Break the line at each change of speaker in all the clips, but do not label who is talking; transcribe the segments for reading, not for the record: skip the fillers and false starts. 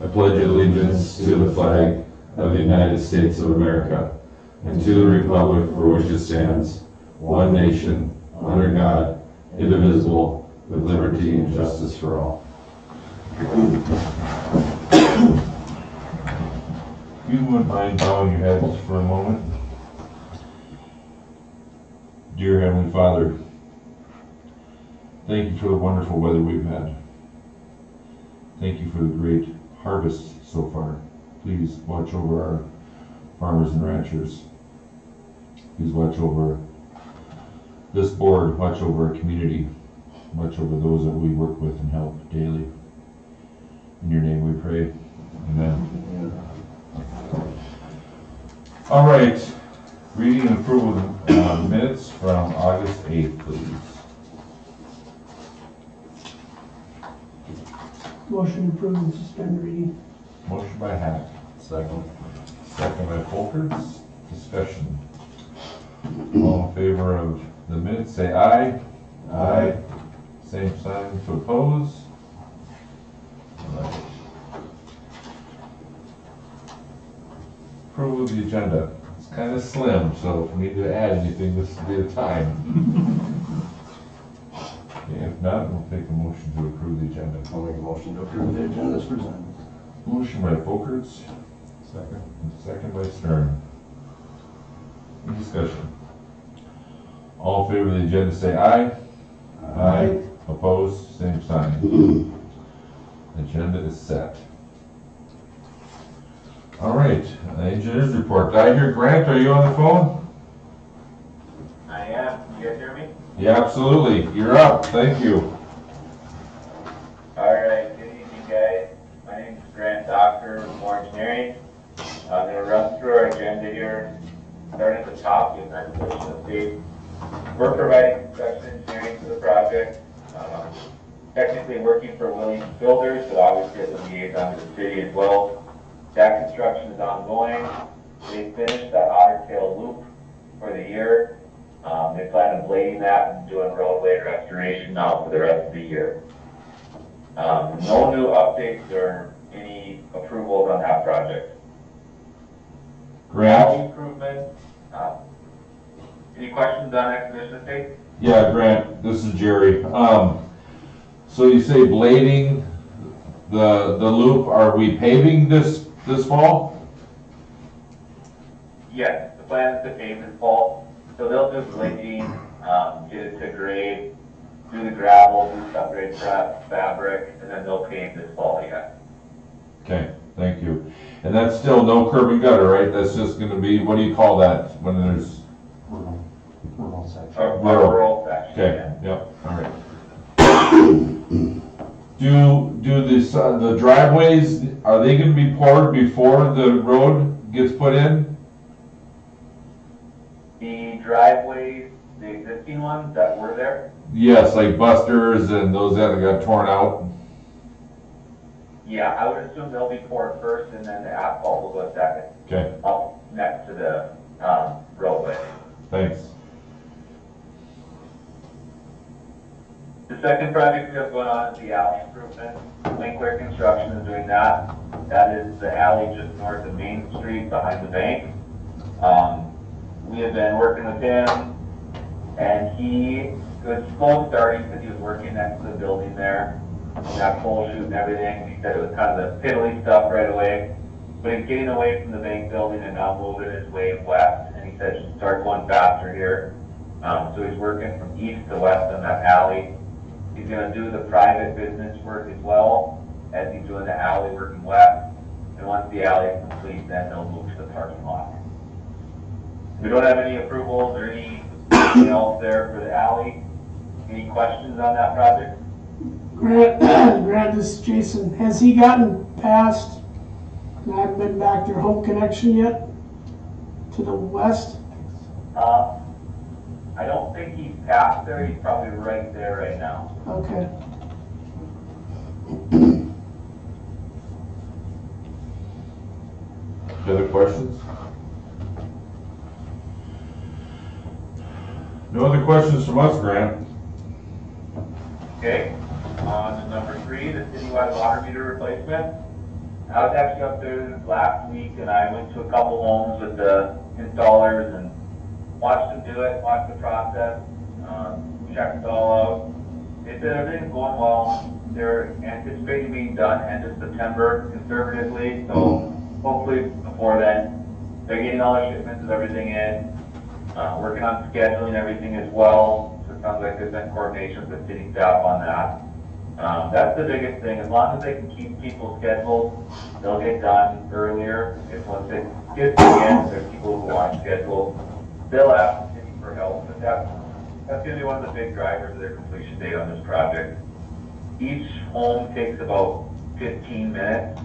I pledge allegiance to the flag of the United States of America and to the republic for which it stands, one nation, under God, indivisible, with liberty and justice for all.
If you wouldn't mind bowing your heads for a moment. Dear Heavenly Father, thank you for the wonderful weather we've had. Thank you for the great harvest so far. Please watch over our farmers and ranchers. Please watch over this board, watch over our community, watch over those that we work with and help daily. In your name we pray. Amen. All right, reading and approval of minutes from August 8th, please.
Motion approved and suspend reading.
Motion by Hack.
Second.
Second by Folkerts. Discussion. All in favor of the minutes, say aye. Aye. Same sign to oppose. All right. Approval of the agenda. It's kind of slim, so if we need to add anything, this will be the time. Okay, if not, we'll take a motion to approve the agenda.
I'll make a motion to approve the agenda as presented.
Motion by Folkerts.
Second.
Second by Stern. Any discussion? All in favor of the agenda say aye. Aye. Opposed, same sign. Agenda is set. All right, engineers report. Did I hear Grant? Are you on the phone?
I am. You guys hear me?
Yeah, absolutely. You're up. Thank you.
All right. Good evening, guys. My name is Grant Doctor with More Engineering. I'm going to run through our agenda here. Starting at the top, the organization update. We're providing construction engineering for the project. Technically working for Williams Builders, but obviously as a liaison to the city as well. That construction is ongoing. They finished that Otter Tail Loop for the year. They plan on blading that and doing roadway restoration now for the rest of the year. No new updates or any approvals on that project.
Grant?
Alley improvement. Any questions on exhibition estate?
Yeah, Grant, this is Jerry. So you say blading the loop, are we paving this fall?
Yes, the plan is to pave this fall. So they'll do blading, get it to grade, do the gravel, do subgrade prep, fabric, and then they'll pave this fall, yeah.
Okay, thank you. And that's still no curb and gutter, right? That's just gonna be, what do you call that when there's?
Rural section.
A
Rural.
rural section,
Okay,
yeah.
yep, all right. Do the driveways, are they gonna be poured before the road gets put in?
The driveways, the existing ones that were there,
Yes, like Buster's and those that got torn out?
yeah, I would assume they'll be poured first and then the asphalt will go second,
Okay,
up next to the roadway.
thanks.
The second project we have going on is the alley improvement. Linkler Construction is doing that. That is the alley just north of Main Street behind the bank. We have been working with him, and it was slow starting because he was working next to the building there, and that pole shoot and everything. He said it was kind of the piddly stuff right away, but he's getting away from the bank building and now moving his way west, and he said it should start going faster here. So he's working from east to west on that alley. He's going to do the private business work as well as he's doing the alley working west. And once the alley is complete, then they'll move to the parking lot. We don't have any approvals or anything else there for the alley. Any questions on that project?
Grant, this is Jason. Has he gotten past, and I haven't been back their home connection yet, to the west?
I don't think he's past there. He's probably right there right now.
Okay.
Any other questions? No other questions from us, Grant?
Okay. On to number 3, the citywide water meter replacement. I was actually up there last week and I went to a couple homes with the installers and watched them do it, watched the process, checked it all out. They said everything's going well. They're anticipating being done end of September conservatively, so hopefully before then, they're getting all their shipments of everything in, working on scheduling everything as well. So it sounds like there's been coordination with the city staff on that. That's the biggest thing. As long as they can keep people scheduled, they'll get done earlier. If once it gets to the end, there's people who aren't scheduled, they'll ask the city for help. But that's going to be one of the big drivers of their completion date on this project. Each home takes about 15 minutes.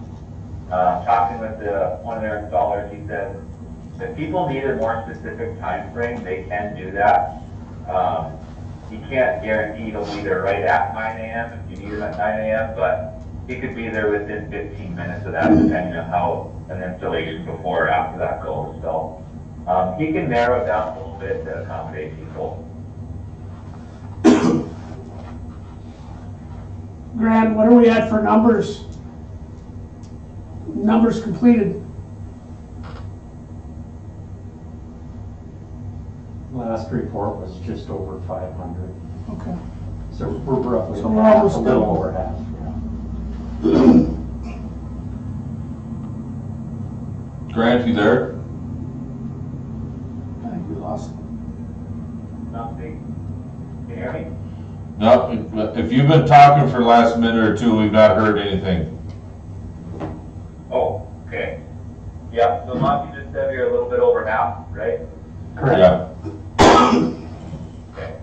Talking with one of their installers, he said, if people need a more specific time frame, they can do that. He can't guarantee he'll be there right at 9 a.m. if you need him at 9 a.m., but he could be there within 15 minutes of that, depending on how an installation before or after that goes. So he can narrow it down a little bit to accommodate people.
Grant, what are we at for numbers? Numbers completed.
Last report was just over 500.
Okay.
So we're roughly
So we're
half,
almost
a little
done.
over half.
Grant, you there?
I think we lost it.
Can you hear me?
No, if you've been talking for the last minute or two, we've not heard anything.
Oh, okay. Yeah, so Monty just said you're a little bit over half, right?
Correct.
Yeah.
Okay.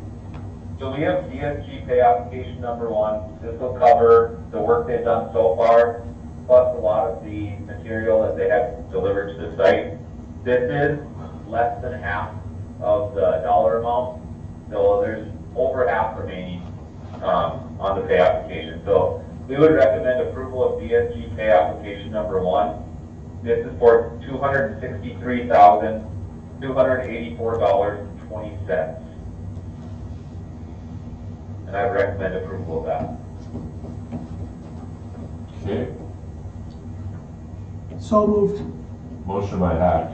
So we have DSG pay application number 1. This will cover the work they've done so far, plus a lot of the material that they have delivered to the site. This is less than half of the dollar amount, so there's over half remaining on the pay application. So we would recommend approval of DSG pay application number 1. This is for $263,284.20. And I recommend approval of that.
Okay.
So moved.
Motion by Hack.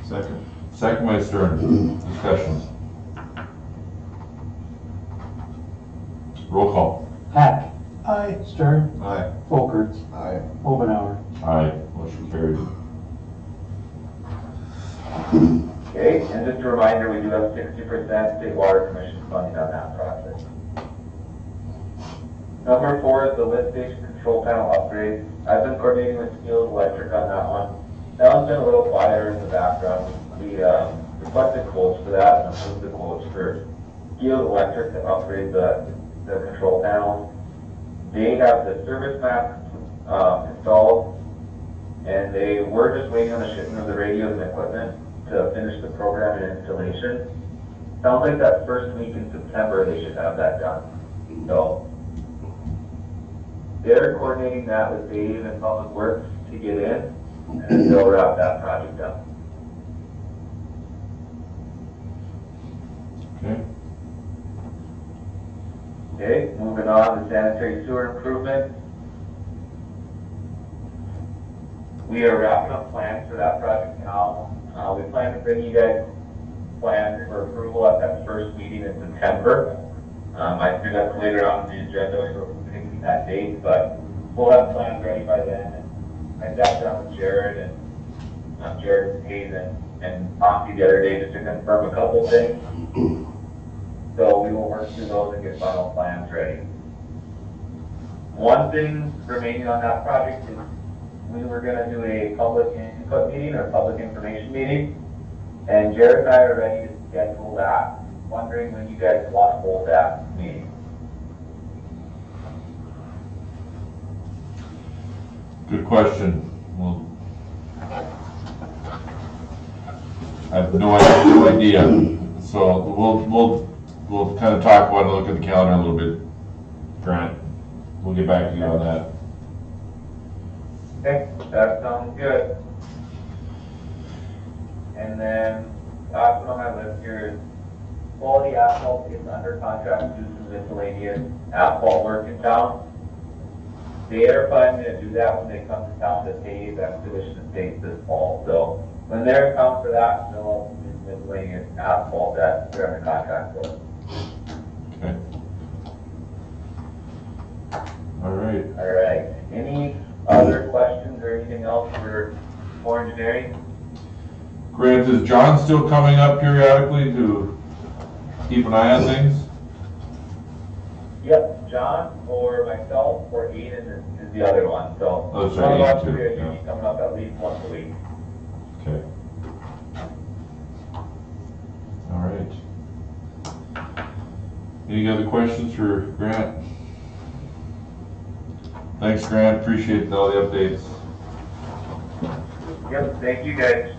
Second.
Second by Stern. Discussion. Roll call.
Hack,
Aye.
Stern,
Aye.
Folkerts,
Aye.
Obenauer.
Aye. Motion carried.
Okay, and just a reminder, we do have 60% State Water Commission funding on that project. Number 4 is the lift station control panel upgrade. I've been coordinating with Skilled Electric on that one. That one's been a little quieter in the background. We requested quotes for that and approved the quotes for Skilled Electric to upgrade the control panels. They have the service map installed, and they were just waiting on the shipment of the radios and equipment to finish the program and installation. Sounds like that first week in September they should have that done. So they're coordinating that with Dave and Public Works to get in, and they'll wrap that project up.
Okay.
Okay, moving on to sanitary sewer improvements. We are wrapping up plans for that project now. We plan to bring you guys plans for approval at that first meeting in September. I threw that later on in the agenda for picking that date, but we'll have plans ready by then. And I sat down with Jared and Hazen and Monty the other day just to confirm a couple things. So we will work through those and get final plans ready. One thing remaining on that project is we were going to do a public input meeting or public information meeting, and Jared and I are ready to schedule that. Wondering when you guys want to hold that meeting.
Good question. Well, I have no idea. So we'll kind of talk about it, look at the calendar a little bit. Grant, we'll get back to you on that.
Okay, that sounds good. And then last one on my list here is Quality Asphalt is under contract to do some miscellaneous asphalt work in town. They are planning to do that when they come to town to pave Expedition Estates this fall. So when they're coming for that, they'll be laying asphalt that they're under contract for.
Okay. All right.
All right. Any other questions or anything else for engineering?
Grant, is John still coming up periodically to keep an eye on things?
Yep, John or myself or Aiden is the other one. So
Oh, sorry,
one of us
Aiden too,
are
yeah.
usually coming up at least once a week.
Okay. All right. Any other questions for Grant? Thanks, Grant. Appreciate all the updates.
Yep, thank you guys.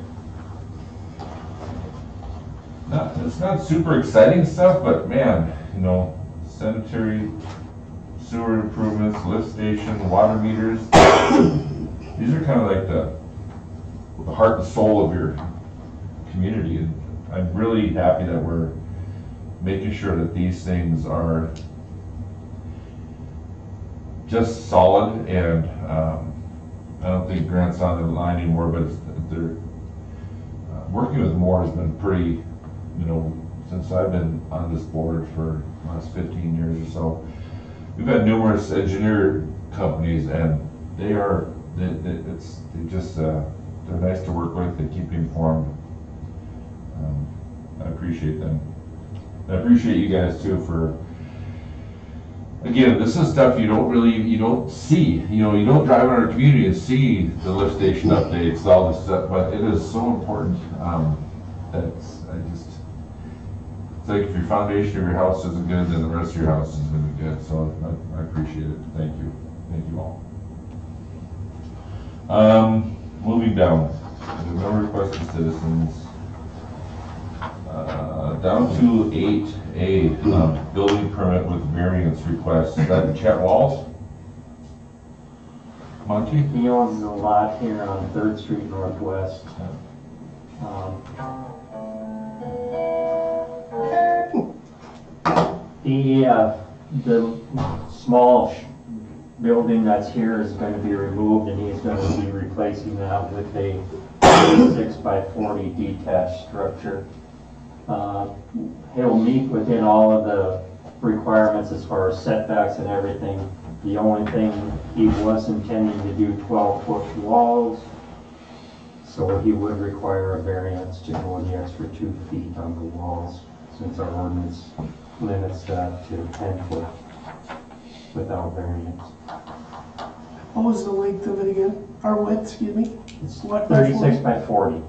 It's not super exciting stuff, but man, you know, sanitary sewer improvements, lift station, water meters. These are kind of like the heart and soul of your community. And I'm really happy that we're making sure that these things are just solid, and I don't think Grant's on the line anymore, but they're working with Moore has been pretty, you know, since I've been on this board for the last 15 years or so. We've had numerous engineer companies, and they're nice to work with. They keep you informed. I appreciate them. I appreciate you guys too for, again, this is stuff you don't see. You know, you don't drive in our community and see the lift station updates, all this stuff, but it is so important. It's like if your foundation of your house isn't good, then the rest of your house is gonna be good. So I appreciate it. Thank you. Thank you all. Moving down. There's no request of citizens. Down to 8A, building permit with variance request. Is that Chet Walls? Monty?
He owns a lot here on 3rd Street Northwest. The small building that's here is going to be removed, and he's going to be replacing that with a 6x40 detached structure. He'll meet within all of the requirements as far as setbacks and everything. The only thing, he was intending to do 12-foot walls, so he would require a variance to go the extra 2 feet on the walls, since our ordinance limits that to 10 foot without variance.
What was the length of it again? Or width, excuse me?
It's
What by
36 by 40.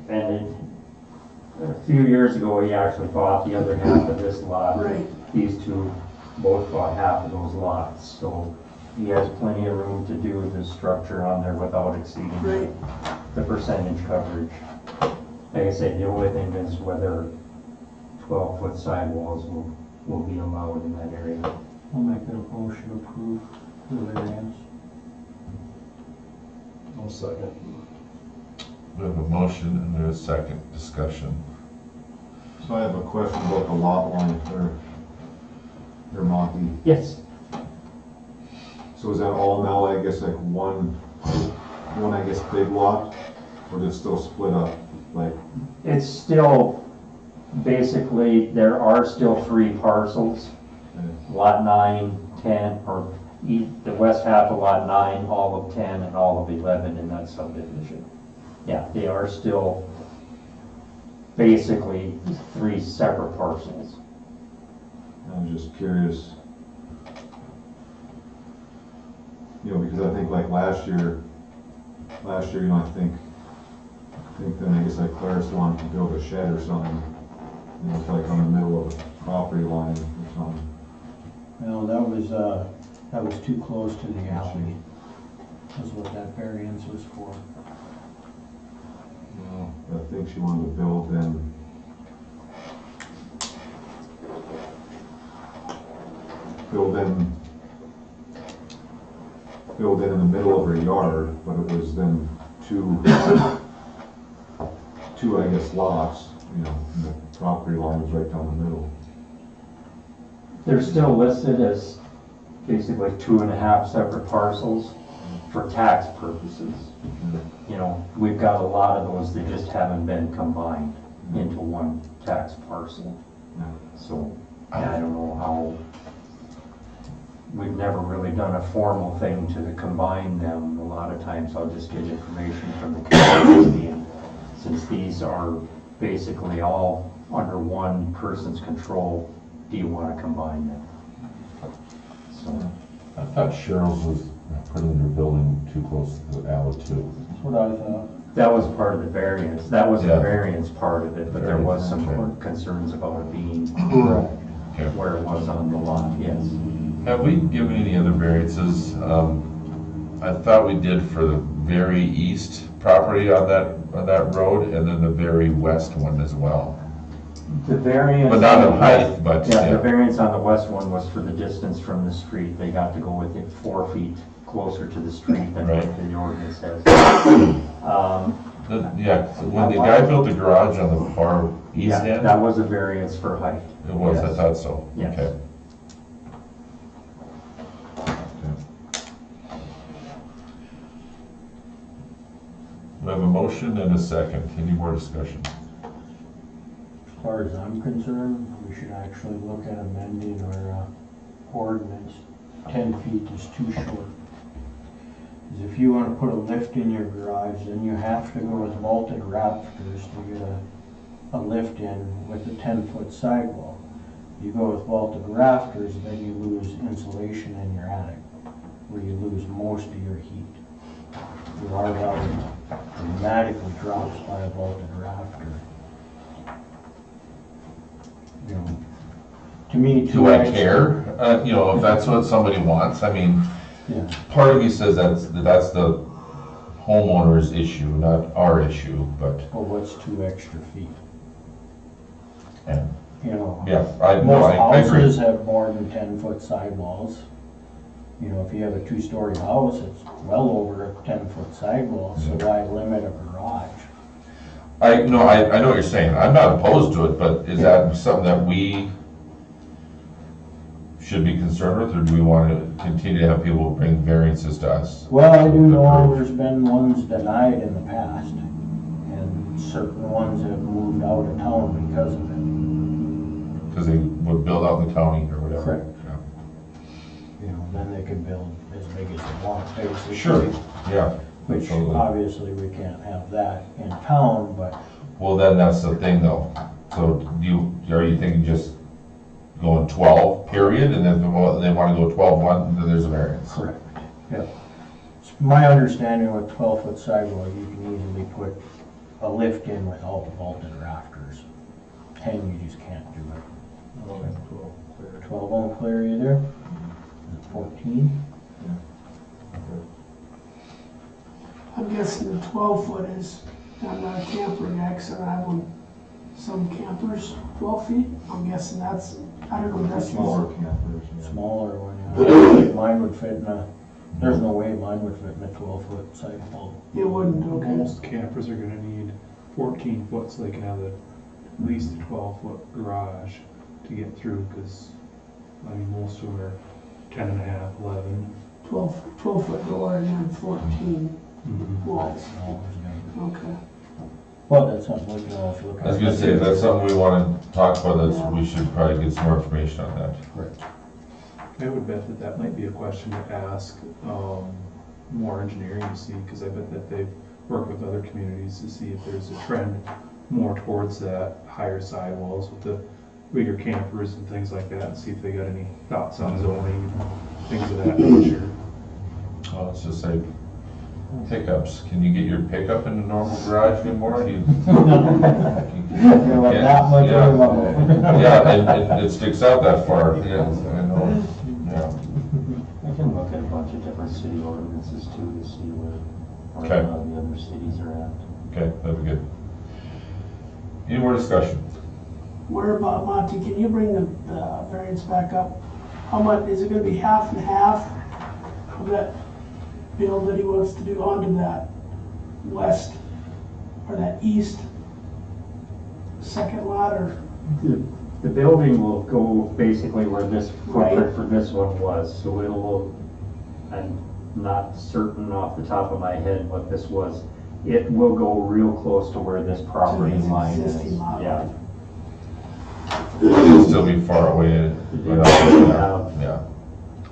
And a few years ago, he actually bought the other half of this lot.
Right.
These two both bought half of those lots, so he has plenty of room to do the structure on there without exceeding
Right.
the percentage coverage. Like I said, the only thing is whether 12-foot sidewalls will be allowed in that area.
I'll make a motion to approve the variance.
I'll second.
We have a motion and there's a second discussion.
So I have a question about the lot line there, Monty.
Yes,
So is that all now, I guess, like one, I guess, big lot? Or is it still split up, like,
it's still, basically, there are still 3 parcels. Lot 9, 10, or the west half of lot 9, all of 10, and all of 11 in that subdivision. Yeah, they are still basically 3 separate parcels.
I'm just curious. You know, because I think like last year, you know, I think then I guess like Claris wanted to build a shed or something. You know, it's like on the middle of a property line or something.
Well, that was too close to the alley. That's what that variance was for.
Well, I think she wanted to build in the middle of her yard, but it was then two, I guess, lots, you know, and the property line was right down the middle.
They're still listed as basically 2.5 separate parcels for tax purposes. You know, we've got a lot of those that just haven't been combined into one tax parcel. So, I don't know how, we've never really done a formal thing to combine them. A lot of times I'll just get information from the community, and since these are basically all under one person's control, do you want to combine them? So,
I thought Cheryl's was put in their building too close to the alley too.
That's what I thought.
that was part of the variance. That was the
Yeah.
variance part of it, but there was some
Okay.
concerns about it being
Okay.
where it was on the lot, yes.
Have we given any other variances? I thought we did for the very east property on that road, and then the very west one as well.
The variance.
But not in height, but,
Yeah, the
yeah.
variance on the west one was for the distance from the street. They got to go within 4 feet closer to the street than
Right.
what the ordinance says.
Yeah, so when the guy built the garage on the far east
Yeah,
end,
that was a variance for height.
it was, I
Yes.
thought so.
Yes.
Okay. We have a motion and a second. Any more discussion?
As far as I'm concerned, we should actually look at amending our ordinance. 10 feet is too short. Because if you want to put a lift in your garage, then you have to go with vaulted rafters to get a lift in with a 10-foot sidewall. You go with vaulted rafters, then you lose insulation in your attic, where you lose most of your heat. Your R value dramatically drops by a vaulted rafter. You know, to me,
Do I care? If that's what somebody wants, I mean,
Yeah,
part of me says that's the homeowner's issue, not our issue, but,
well, what's 2 extra feet?
and,
You know,
yeah, no,
most
I agree.
houses have more than 10-foot sidewalls. You know, if you have a 2-story house, it's well over a 10-foot sidewall, so why limit a garage?
I know what you're saying. I'm not opposed to it, but is that something that we should be concerned with, or do we want to continue to have people bring variances to us?
Well, I do know there's been ones denied in the past, and certain ones have moved out of town because of it.
Because they would build out in the county or whatever.
Correct.
Yeah.
You know, then they can build as big as they want, basically.
Sure, yeah.
Which
Absolutely.
obviously we can't have that in town, but
Well, then that's the thing though. So are you thinking just going 12, period, and then if they want to go 12-1, then there's a variance?
correct, yeah. It's my understanding with 12-foot sidewall, you can easily put a lift in without vaulted rafters. 10, you just can't do it. 12 won't clear either? 14?
I'm guessing the 12-foot is, I'm not a camper guy, 'cause I have some campers 12 feet. I'm guessing that's, I don't know, that's
Smaller campers, yeah.
Smaller one, yeah. Mine would fit in there's no way mine would fit in a 12-foot sidewall.
It wouldn't, okay.
Most campers are gonna need 14 foot, so they can have at least a 12-foot garage to get through, because, I mean, most of them are 10 and a half, 11.
12-foot door and then 14 walls. Okay.
Well, that's something we can always look at.
I was gonna say, if that's something we want to talk about, we should probably get some more information on that.
Correct.
I would bet that might be a question to ask more engineering to see, because I bet that they've worked with other communities to see if there's a trend more towards that higher sidewalls with the bigger campers and things like that, and see if they got any thoughts on zoning, things of that nature.
Well, it's just like pickups. Can you get your pickup in a normal garage anymore? Do you?
You're like that much
Yeah.
over.
Yeah, and it sticks out that far. Yeah, I know. Yeah.
I can look at a bunch of different city ordinances too to see where
Okay.
the other cities are at.
Okay, that'd be good. Any more discussion?
Where about, Monty, can you bring the variance back up? How much, is it gonna be half and half of that bill that he wants to do onto that west, or that east second lot, or?
The building will go basically where this
Right.
footprint for this one was, so it'll, I'm not certain off the top of my head what this was. It will go real close to where this property
his
line is.
existing lot
Yeah.
line.
It'll still be far away.
You'll have
Yeah.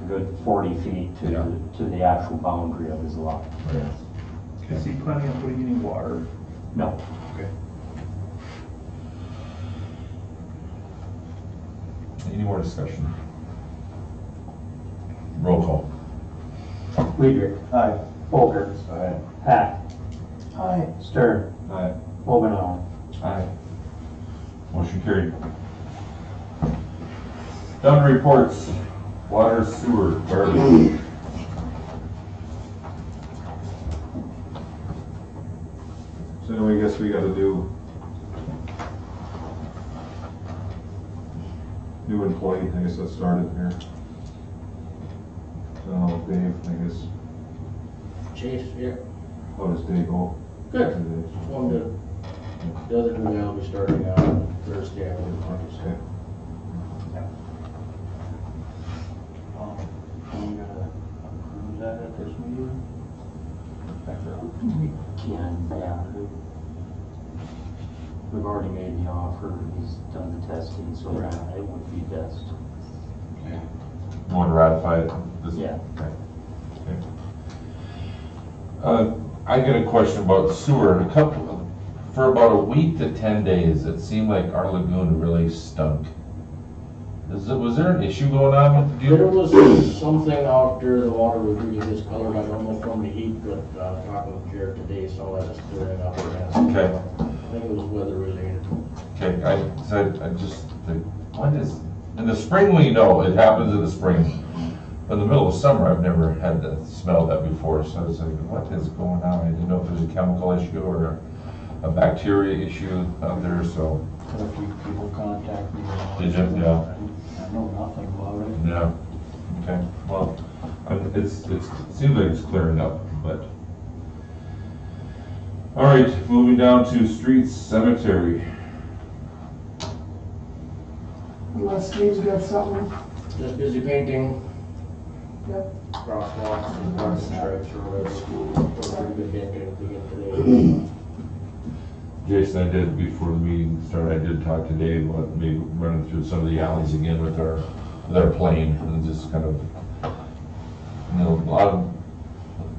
a good 40 feet
Yeah.
to the actual boundary of his lot.
Is he planning on putting any water?
No,
Okay.
Any more discussion? Roll call.
Weidrich.
Aye.
Folker.
Aye.
Hack.
Aye.
Stern.
Aye.
Omenauer.
Aye. Motion carried. Down to reports. Water, sewer, garbage.
So then I guess we gotta do new employee, I guess let's start it here. So Dave, I guess,
Chase, yeah,
how does Dave go?
good.
Today?
One good. The other new guy will be starting on Thursday, I believe.
Okay.
I'm gonna approve that at this meeting.
Can, yeah. We've already made the offer, he's done the testing, so it would be best.
Want to ratify it? This-
Yeah.
Okay. I get a question about sewer. For about a week to 10 days, it seemed like our lagoon really stunk. Was there an issue going on with the
There
deal?
was something out there, the water was really discolored, I don't know from the heat, but, talking with Jared today, so I just threw it up there.
Okay.
I think it was weather related.
Okay, I just think, what is, in the spring we know, it happens in the spring. But in the middle of summer, I've never had to smell that before, so I was like, what is going on? I didn't know if there's a chemical issue or a bacteria issue out there, so,
Had a few people contact me.
Did you? Yeah.
I know nothing about it.
yeah. Okay, well, it seems like it's clearing up, but. All right, moving down to streets, cemetery.
Unless Steve's got something.
Just busy painting,
Yep.
crosswalks and parking stripes or whatever. Put a pretty good dent in it again today.
Jason, I did, before the meeting started, I did talk to Dave about maybe running through some of the alleys again with our plane, and just kind of, you know,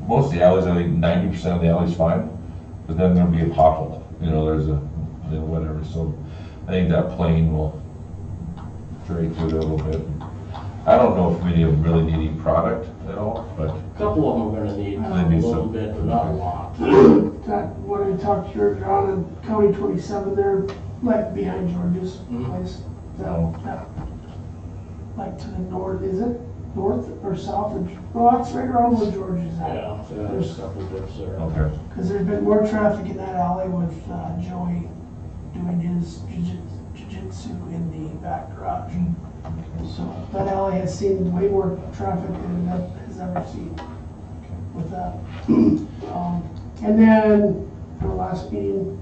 most of the alleys, I think 90% of the alleys fine, but then there'll be a pothole, you know, there's a, you know, whatever, so I think that plane will drag through it a little bit. I don't know if many of them really need any product at all, but
A couple of them are gonna need a
need
little
some.
bit, but not a lot.
That, when I talked to your John on County 27 there, like behind George's
Mhm.
place.
Oh.
That, like to the north, is it north or south of, well, that's right around where George is at.
Yeah, so there's a couple dips there.
okay.
Cause there's been more traffic in that alley with, Joey doing his jiu-jitsu in the back garage. So that alley has seen way more traffic than it has ever seen with that. And then, for the last meeting,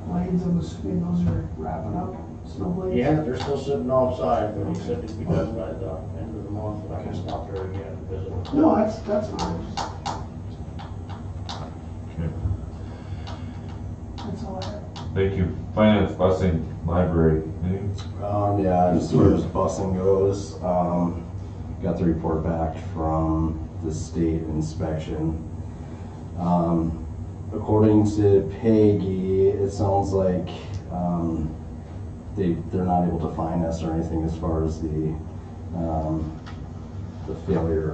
blades, I'm assuming those are wrapping up, snow blades?
Yeah, they're still sitting outside, but he said it'd be done by the end of the month, but I can stop there again and visit with him.
No, that's fine,
Okay.
that's all I have.
Thank you. Finance, busing, library, anything?
Yeah, as far as busing goes, got the report back from the state inspection. According to Peggy, it sounds like, they're not able to fine us or anything as far as the failure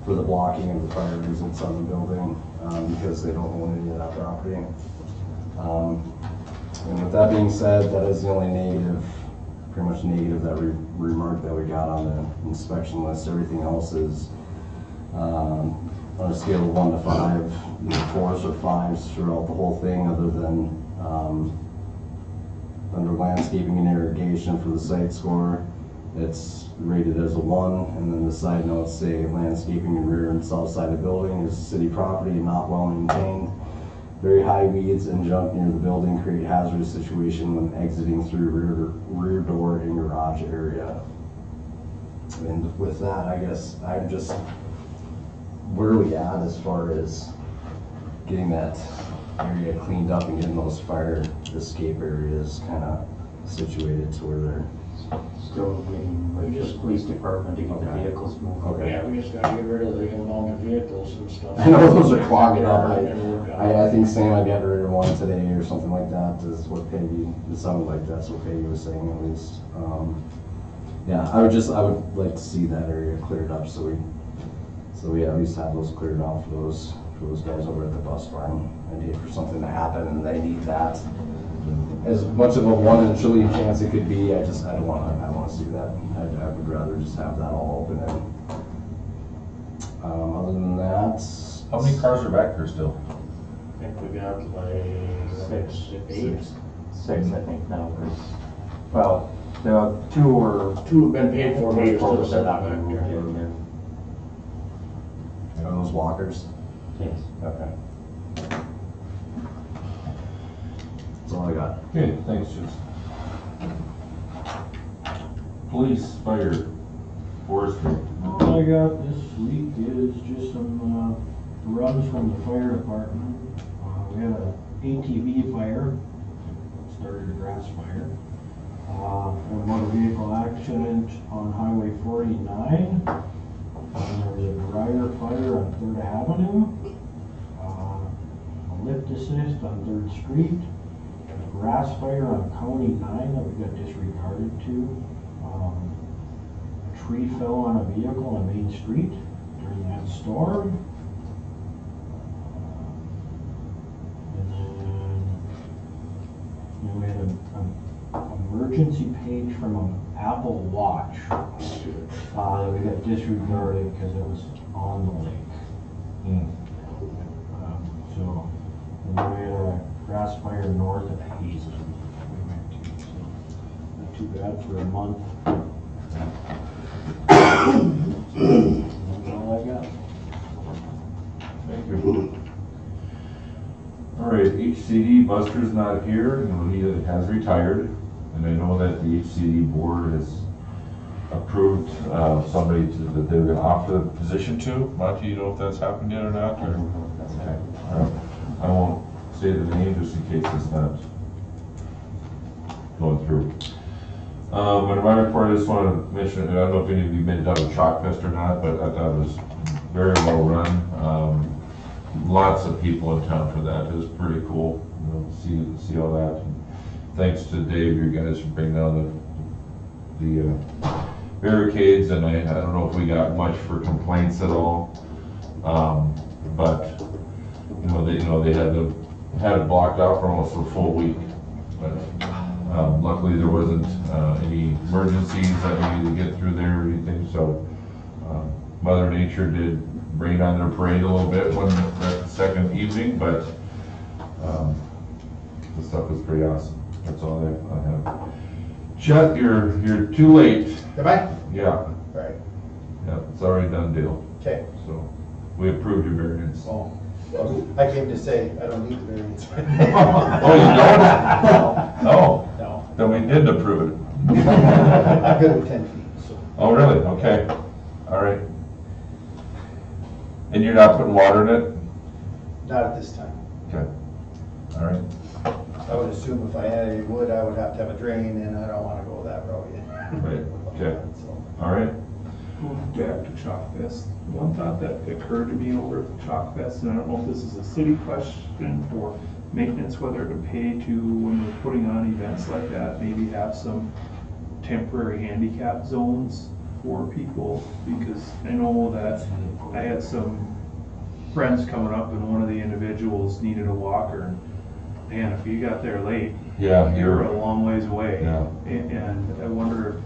for the blocking of the fire exits on the building, because they don't own any of that property. And with that being said, that is the only negative, pretty much negative that remark that we got on the inspection list. Everything else is on a scale of 1 to 5, either 4s or 5s throughout the whole thing, other than under landscaping and irrigation for the site score, it's rated as a 1, and then the side notes say landscaping and rear and south side of building is city property and not well maintained. Very high weeds and junk near the building create hazardous situation when exiting through rear door and garage area. And with that, I guess I'm just, where are we at as far as getting that area cleaned up and getting those fire escape areas kind of situated to where they're.
Still waiting with the police department to get the vehicles moved.
Okay.
Yeah, we just gotta get rid of the mounted vehicles and stuff.
I know those are clogging up.
And work on it.
I think Sam, I got rid of one today or something like that, is what Peggy, it sounded like that's what Peggy was saying at least. Yeah, I would like to see that area cleared up so we at least have those cleared off for those guys over at the bus barn. I'd hate for something to happen and they need that. As much of a 1 in a trillion chance it could be, I don't wanna see that. I would rather just have that all open and, other than that.
How many cars are back there still?
I think we got like eight.
Six, I think now, 'cause, well, the two are.
Two have been paid for, maybe still
They're
set
not
back
gonna
there.
move in.
Are those walkers?
Yes.
Okay. That's all I got.
Okay, thanks, Jess. Police, fire, forestry.
All I got this week is just some runs from the fire department. We had a ATV fire, started a grass fire. A motor vehicle accident on Highway 49. There was a dryer fire on 3rd Avenue. A lift assist on 3rd Street. A grass fire on County 9 that we got disregarded to. A tree fell on a vehicle on Main Street during that storm. And then we had an emergency page from an Apple Watch that we got disregarded because it was on the lake. So, and then we had a grass fire north of Hazen we went to, so not too bad for a month. That's all I got.
Thank you. All right, HCD, Buster's not here, and he has retired, and I know that the HCD board has approved somebody that they're gonna offer the position to. Monty, you know if that's happened yet or not, or? Okay. All right. I won't say the name just in case it's not going through. In my report, I just want to mention, and I don't know if any of you made it out of Chalk Fest or not, but I thought it was very well run. Lots of people in town for that. It was pretty cool, you know, see all that. And thanks to Dave, you guys for bringing down the barricades, and I don't know if we got much for complaints at all. But they had it blocked out for almost a full week. But luckily there wasn't any emergencies that we needed to get through there or anything. So Mother Nature did rain on their parade a little bit when that second evening, but the stuff was pretty awesome. That's all I have. Chet, you're too late.
Am I?
Yeah,
Right.
yeah, it's already done deal.
Okay.
So we approved your variance.
Oh, well, I came to say I don't need the variance.
Oh, you don't? No.
No.
Then we didn't approve it.
I'm good with 10 feet, so.
Oh, really? Okay. All right. And you're not putting water in it?
Not at this time.
Okay. All right.
I would assume if I had any wood, I would have to have a drain, and I don't want to go that route yet.
Right. Okay.
So,
All right.
Back to Chalk Fest. One thought that occurred to me over at the Chalk Fest, and I don't know if this is a city question for maintenance, whether to pay to, when we're putting on events like that, maybe have some temporary handicap zones for people, because I know that I had some friends coming up and one of the individuals needed a walker, and man, if you got there late,
Yeah,
you're a long ways away.
Yeah.
And I wonder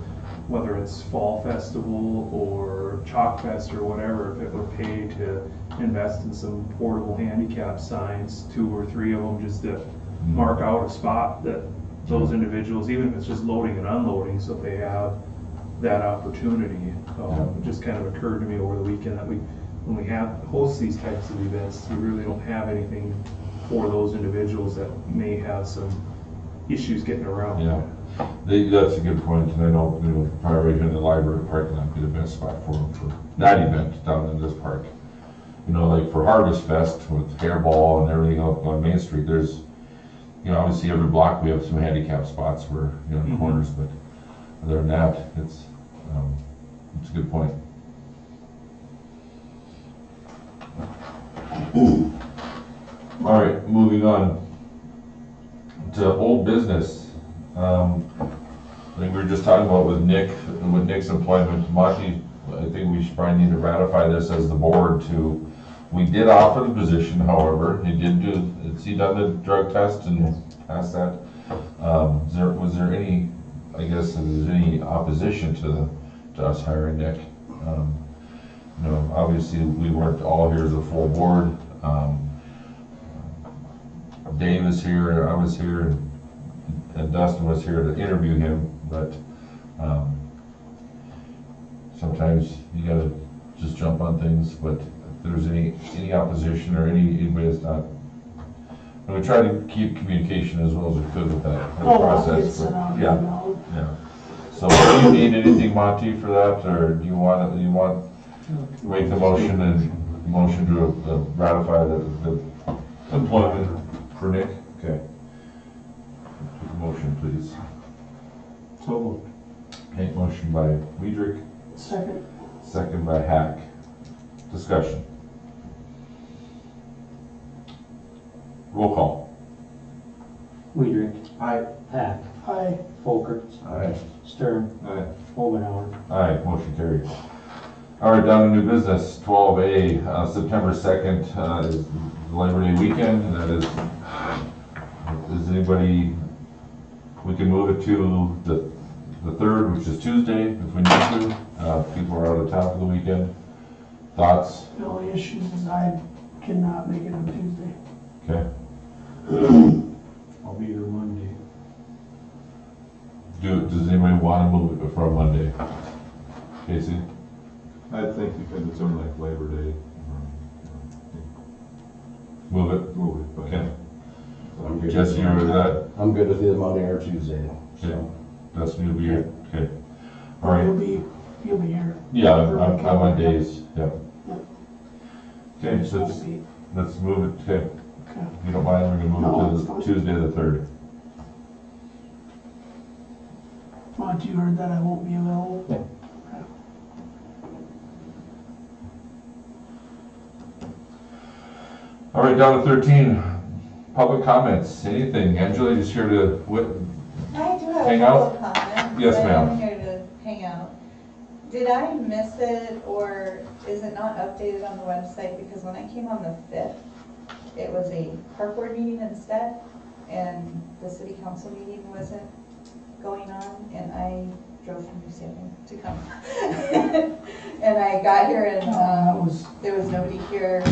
whether it's Fall Festival or Chalk Fest or whatever, if it would pay to invest in some portable handicap signs, 2 or 3 of them, just to mark out a spot that those individuals, even if it's just loading and unloading, so they have that opportunity. It just kind of occurred to me over the weekend that when we host these types of events, we really don't have anything for those individuals that may have some issues getting around.
Yeah, that's a good point, and I know, probably right here in the library parking lot would be the best spot for them for that event down in this park. Like for Harvest Fest with Hairball and everything up on Main Street, there's, obviously every block we have some handicap spots where, corners, but other than that, it's a good point. All right, moving on to old business. I think we were just talking about with Nick's employment. Monty, I think we should probably need to ratify this as the board we did offer the position, however, has he done the drug test and passed that? Was there any, I guess, any opposition to us hiring Nick? Obviously we weren't all here as a full board. Dave is here, I was here, and Dustin was here to interview him, but sometimes you gotta just jump on things, but if there's any opposition or anybody that's not, and we try to keep communication as well as we could with that process.
It's
but,
around,
yeah. So do you need anything, Monty, for that, or do you want to make the motion to ratify the employment for Nick? Okay. Motion, please.
So moved.
Okay, motion by Weidrich, second by Hack. Discussion. Roll call.
Weidrich.
Aye.
Hack.
Aye.
Folkerts.
Aye.
Stern.
Aye.
Omenauer.
Aye, motion carried. All right, down to new business, 12A, September 2nd is Labor Day weekend, and that is anybody, we can move it to the 3rd, which is Tuesday, if we need to. People are out of town for the weekend. Thoughts?
The only issue is I cannot make it on Tuesday.
Okay.
I'll be here Monday.
Does anybody want to move it for Monday? Casey?
I think because it's only like Labor Day.
Move it?
Move it, but.
Okay.
I'm good.
Jesse, you're with that?
I'm good with either Monday or Tuesday. So.
Dustin, you'll be here? Okay. All right.
You'll be here.
Yeah, I'm on days, yeah.
Yep.
Okay, so let's move it, okay.
Okay.
If you don't mind, we're gonna
No,
move
it's
it to
fine.
Tuesday the 3rd.
Monty, you heard that I won't be available?
Yeah.
Okay.
All right, down to 13, public comments, anything. Angela, just here to,
I do have
Hang
a couple
out?
of comments.
Yes,
but
ma'am.
I'm here to hang out. Did I miss it, or is it not updated on the website? Because when I came on the 5th, it was a park board meeting instead, and the city council meeting wasn't going on, and I drove from New Salem to come. And I got here and there was nobody here,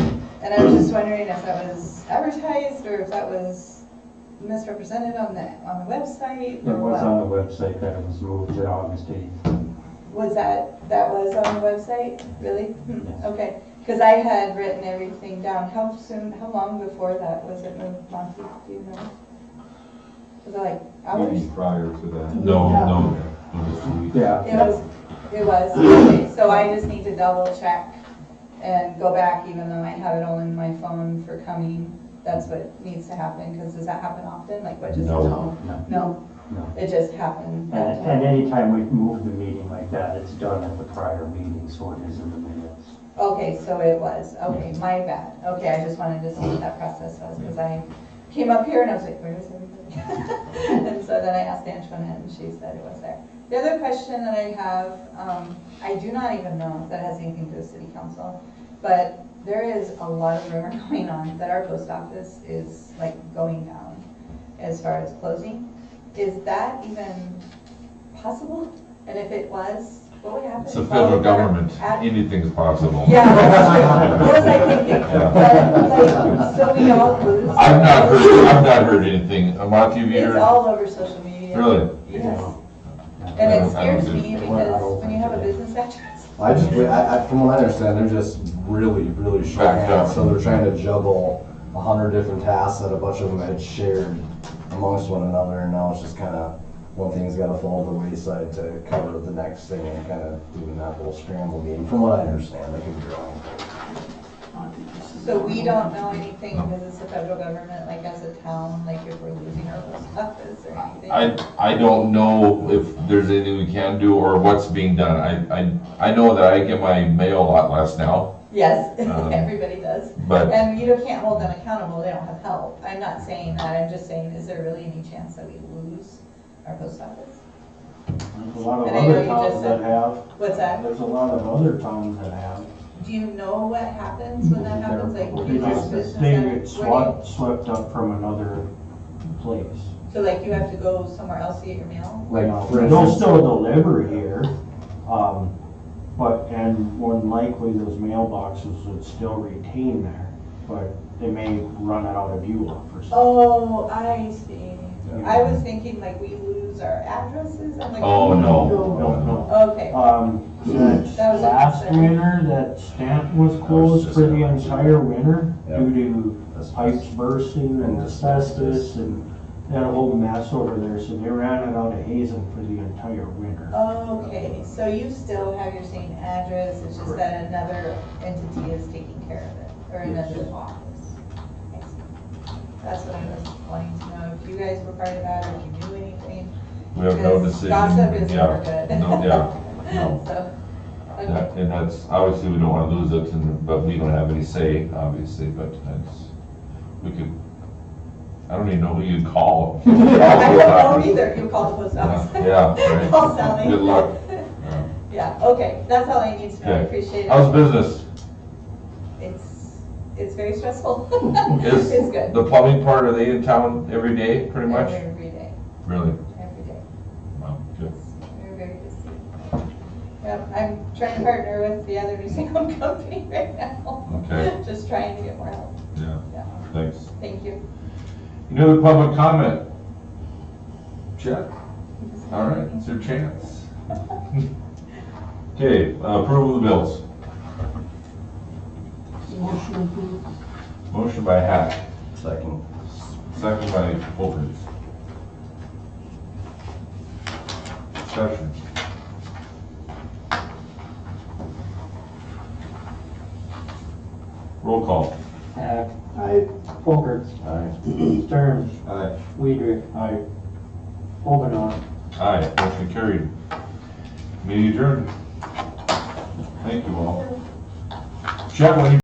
and I was just wondering if that was advertised, or if that was misrepresented on the website,
It
or
was
what?
on the website that it was moved to August 8th.
Was that was on the website, really?
Yes.
Okay, because I had written everything down. How long before that was it moved, Monty, do you know? Was it like hours?
Maybe prior to that.
no.
Yeah.
It was, okay, so I just need to double check and go back, even though I have it all in my phone for coming. That's what needs to happen, because does that happen often? Like what just?
No.
No,
No.
it just happened that time.
And anytime we've moved the meeting like that, it's done at the prior meeting, so it is in the minutes.
Okay, so it was, okay, my bad. Okay, I just wanted to see what that process was, because I came up here and I was like, where is everybody? And so then I asked Antoinette, and she said it was there. The other question that I have, I do not even know if that has anything to do with city council, but there is a lot of rumor going on that our post office is like going down as far as closing. Is that even possible? And if it was, what would happen?
It's the federal government, anything's possible.
Yeah, that's true. What was I thinking? But, like, so we all lose.
I've not heard anything. Monty, have you
It's
heard?
all over social media.
Really?
Yes. And it scares me because when you have a business address.
From what I understand, they're just really
Backed up.
short, so they're trying to juggle 100 different tasks that a bunch of them had shared amongst one another, and now it's just kind of one thing's got to fall to the wayside to cover the next thing, and kind of doing that whole scramble game. From what I understand, I could be wrong.
So we don't know anything because it's the federal government, like as a town, like if we're losing our post office or anything?
I don't know if there's anything we can do or what's being done. I know that I get my mail a lot less now,
Yes, everybody does.
but
And you can't hold them accountable, they don't have help. I'm not saying that, I'm just saying, is there really any chance that we lose our post office?
There's a lot of
And I know
other
you
towns
just
that
said-
have.
What's that?
There's a lot of other towns that have.
Do you know what happens when that happens, like
They
you lose
just,
business?
they
at-
get
where do
swept up from another place.
So like you have to go somewhere else to get your mail?
Like,
Now,
for
they'll
instance,
still deliver here, but, and more than likely, those mailboxes would still retain there, but they may run it out of Beulah for some.
Oh, I see.
Yeah.
I was thinking like we lose our addresses, I'm like.
Oh, no.
No.
Okay,
That
That was
last
interesting.
winter, that Stanton was closed
just
for the
gonna-
entire winter
Yeah.
due to pipes bursting and
And
asbestos, and they had a whole mess over there, so they ran it out of Hazen for the entire winter.
okay, so you still have your same address, it's just that another entity is taking care of it, or another office. I see. That's what I was wanting to know, if you guys were part of that, or if you knew anything.
we have no
Because
decision.
Gossip is
Yeah.
never good.
No, yeah, no.
So,
Yeah,
okay,
and that's, obviously, we don't wanna lose it, but we don't have any say, obviously, but that's, we could, I don't even know who you'd call.
I don't know either, you call the post office.
Yeah, right.
Call Sally.
Good luck.
Yeah, okay, that's all I need to know, I
Okay.
appreciate it.
How's business?
It's very stressful.
Is
It's good.
the plumbing part, are they in town every day, pretty much?
Every day,
Really?
every day.
Wow, good.
We're very busy. Yep, I'm trying to partner with the other nursing home company right now.
Okay.
Just trying to get more help.
Yeah,
Yeah,
thanks.
thank you.
Any other public comment? Check. All right, it's your chance. Okay, approval of the bills.
Motion approved.
Motion by Hack,
second.
second by Folkerts. Discussion. Roll call.
Hack,
I,
Folkerts,
Aye.
Stearns,
Aye.
Weidrich, aye. Omenauer.
Aye, motion carried. Meeting adjourned. Thank you all. Chet, when you